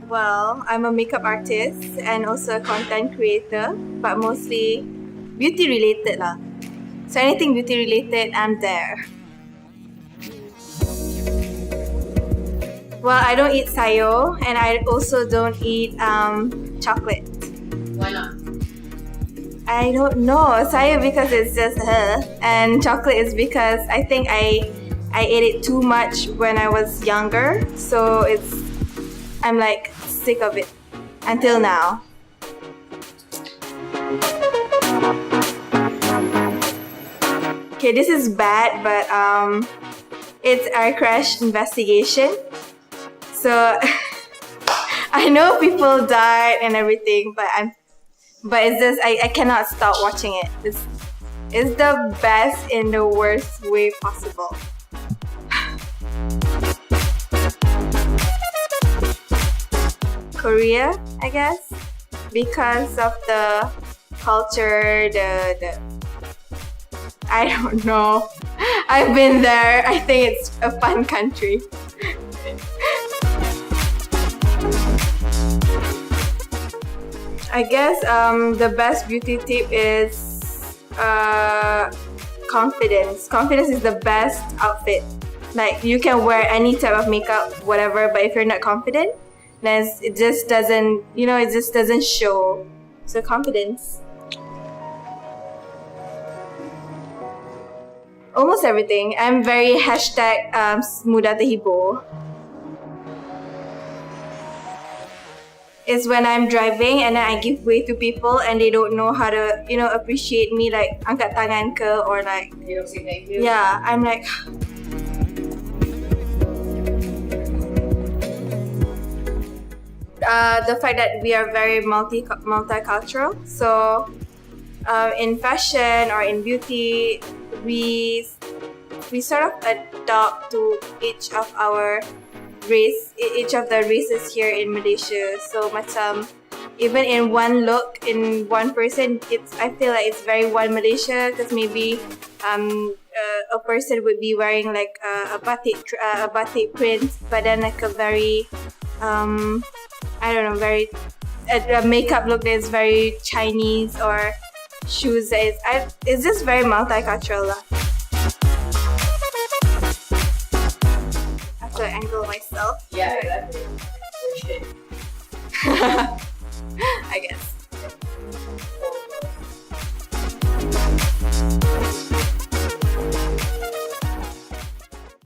Well, I'm a makeup artist and also a content creator, but mostly beauty related lah. So anything beauty related, I'm there. Well, I don't eat sayo and I also don't eat chocolate. Why not? I don't know. Sayo because it's just and chocolate is because I think I ate it too much when I was younger, so I'm like sick of it until now. Okay, this is bad, but it's our crash investigation. So I know people died and everything, but it's just I cannot stop watching it. It's the best in the worst way possible. Korea, I guess, because of the culture, the I don't know. I've been there. I think it's a fun country. I guess the best beauty tip is confidence. Confidence is the best outfit. Like, you can wear any type of makeup, whatever, but if you're not confident, then it just doesn't, it just doesn't show. So confidence. Almost everything. I'm very hashtag mudah terhibur. It's when I'm driving and then I give way to people and they don't know how to, appreciate me, like angkat tangan ke, or like, You don't say thank you? yeah, I'm like, the fact that we are very multicultural. So in fashion or in beauty, we sort of adopt to each of the races here in Malaysia. So macam even in one look, in one person, I feel like it's very one Malaysia, because maybe a person would be wearing like a batik print, but then like a very I don't know, very a makeup look that is very Chinese, or shoes that it's just very multicultural lah. I have to angle myself. Yeah, exactly. I guess.